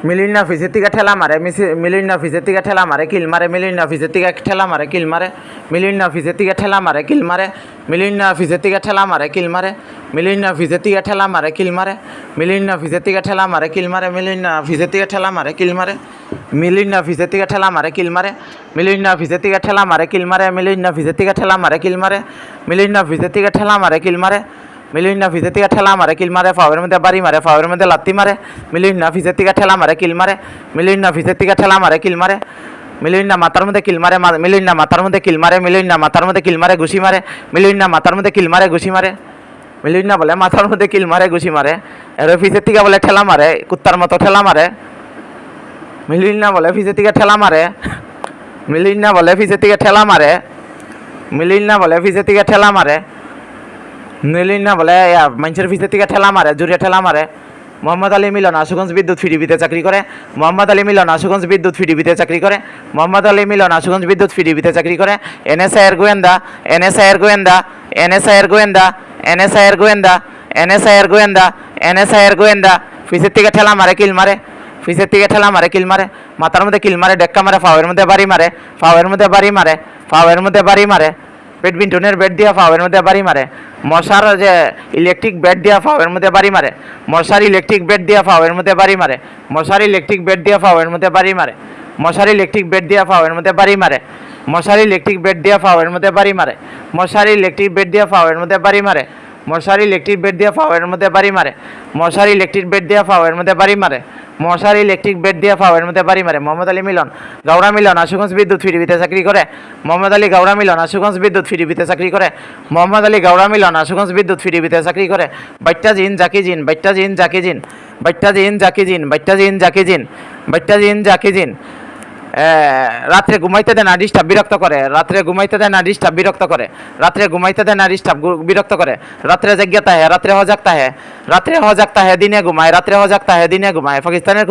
মিলিন অফিসের থেকে ঠেলা মারে মিলিন অফিসের থেকে ঠেলা মারে কিল মারে মিলিন অফিসের থেকে ঠেলা মারে কিল মারে মিলিন অফিসের থেকে ঠেলা মারে কিল মারে মিলিন অফিসের থেকে ঠেলা মারে কিল মারে মিলিন অফিসের থেকে ঠেলা মারে কিল মারে মিলিন অফিসের থেকে ঠেলা মারে কিল মারে মিলিন অফিসের থেকে ঠেলা মারে কিল মারে মিলিন অফিসের থেকে ঠেলা মারে কিল মারে মিলিন অফিসের থেকে ঠেলা মারে কিল মারে মিলিন অফিসের থেকে ঠেলা মারে কিল মারে মিলিন অফিসের থেকে ঠেলা মারে কিল মারে মিলিন অফিসের থেকে ঠেলা মারে কিল মারে ফাওয়ার মধ্যে বাড়ি মারে ফাওয়ার মধ্যে লাত্তি মারে মিলিন অফিসের থেকে ঠেলা মারে কিল মারে মিলিন অফিসের থেকে ঠেলা মারে কিল মারে মিলিন মাথার মধ্যে কিল মারে মিলিন মাথার মধ্যে কিল মারে মিলিন মাথার মধ্যে কিল মারে ঘুষি মারে মিলিন মাথার মধ্যে কিল মারে ঘুষি মারে মিলিন বলে মাথার মধ্যে কিল মারে ঘুষি মারে এর অফিসের থেকে বলে ঠেলা মারে কুত্তার মতো ঠেলা মারে মিলিন বলে অফিসের থেকে ঠেলা মারে মিলিন বলে অফিসের থেকে ঠেলা মারে মিলিন বলে অফিসের থেকে ঠেলা মারে মিলিন বলে মানুষের অফিসের থেকে ঠেলা মারে জুড়ে ঠেলা মারে মোহাম্মদ আলী মিলন আশুগঞ্জ বিদ্যুৎ ফিডিবিতে চাকরি করে মোহাম্মদ আলী মিলন আশুগঞ্জ বিদ্যুৎ ফিডিবিতে চাকরি করে মোহাম্মদ আলী মিলন আশুগঞ্জ বিদ্যুৎ ফিডিবিতে চাকরি করে এনএসআইয়ের গোয়েন্দা এনএসআইয়ের গোয়েন্দা এনএসআইয়ের গোয়েন্দা এনএসআইয়ের গোয়েন্দা এনএসআইয়ের গোয়েন্দা এনএসআইয়ের গোয়েন্দা অফিসের থেকে ঠেলা মারে কিল মারে অফিসের থেকে ঠেলা মারে কিল মারে মাথার মধ্যে কিল মারে ডেক্কা মারে ফাওয়ের মধ্যে বাড়ি মারে ফাওয়ের মধ্যে বাড়ি মারে ফাওয়ের মধ্যে বাড়ি মারে ব্যাডমিন্টনের ব্যাট দিয়া ফাওয়ের মধ্যে বাড়ি মারে মশার যে ইলেকট্রিক ব্যাট দিয়া ফাওয়ের মধ্যে বাড়ি মারে মশার ইলেকট্রিক ব্যাট দিয়া ফাওয়ের মধ্যে বাড়ি মারে মশার ইলেকট্রিক ব্যাট দিয়া ফাওয়ের মধ্যে বাড়ি মারে মশার ইলেকট্রিক ব্যাট দিয়া ফাওয়ের মধ্যে বাড়ি মারে মশার ইলেকট্রিক ব্যাট দিয়া ফাওয়ের মধ্যে বাড়ি মারে মশার ইলেকট্রিক ব্যাট দিয়া ফাওয়ের মধ্যে বাড়ি মারে মশার ইলেকট্রিক ব্যাট দিয়া ফাওয়ের মধ্যে বাড়ি মারে মশার ইলেকট্রিক ব্যাট দিয়া ফাওয়ের মধ্যে বাড়ি মারে মশার ইলেকট্রিক ব্যাট দিয়া ফাওয়ের মধ্যে বাড়ি মারে মোহাম্মদ আলী মিলন গাউড়া মিলন আশুগঞ্জ বিদ্যুৎ ফিডিবিতে চাকরি করে মোহাম্মদ আলী গাউড়া মিলন আশুগঞ্জ বিদ্যুৎ ফিডিবিতে চাকরি করে মোহাম্মদ আলী গাউড়া মিলন আশুগঞ্জ বিদ্যুৎ ফিডিবিতে চাকরি করে বাইট্টা জিন জাকি জিন বাইট্টা জিন জাকি জিন বাইট্টা জিন জাকি জিন বাইট্টা জিন জাকি জিন বাইট্টা জিন জাকি জিন রাত্রে ঘুমাইতে দেয় না ডিস্টার্ব বিরক্ত করে রাত্রে ঘুমাইতে দেয় না ডিস্টার্ব বিরক্ত করে রাত্রে ঘুমাইতে দেয় না ডিস্টার্ব বিরক্ত করে রাত্রে জাগ্যাতা হে রাত্রে হজাগতা হে রাত্রে হজাগতা হে দিনে ঘুমায় রাত্রে হজাগতা হে দিনে ঘুমায় পাকিস্তানের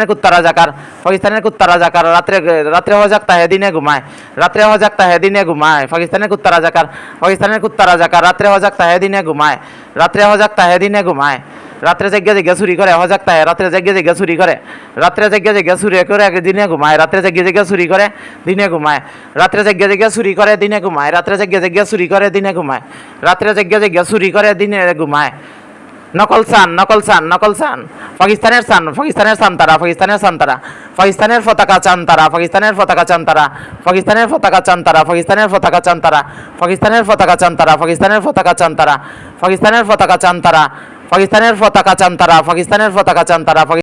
কুত্তা রাজাকার পাকিস্তানের কুত্তা রাজাকার রাত্রে রাত্রে হজাগতা হে দিনে ঘুমায় রাত্রে হজাগতা হে দিনে ঘুমায় পাকিস্তানের কুত্তা রাজাকার পাকিস্তানের কুত্তা রাজাকার রাত্রে হজাগতা হে দিনে ঘুমায় রাত্রে হজাগতা হে দিনে ঘুমায় রাত্রে জাগ্যা চুরি করে হজাগতা হে রাত্রে জাগ্যা চুরি করে রাত্রে জাগ্যা চুরি করে দিনে ঘুমায় রাত্রে জাগ্যা চুরি করে দিনে ঘুমায় রাত্রে জাগ্যা চুরি করে দিনে ঘুমায় রাত্রে জাগ্যা চুরি করে দিনে ঘুমায় রাত্রে জাগ্যা চুরি করে দিনে ঘুমায় নকল সান পাকিস্তানের সান তারা পাকিস্তানের সান তারা পাকিস্তানের পতাকা চান তারা পাকিস্তানের পতাকা চান তারা পাকিস্তানের পতাকা চান তারা পাকিস্তানের পতাকা চান তারা পাকিস্তানের পতাকা চান তারা পাকিস্তানের পতাকা চান তারা পাকিস্তানের পতাকা চান তারা পাকিস্তানের পতাকা চান তারা পাকিস্তানের পতাকা চান তারা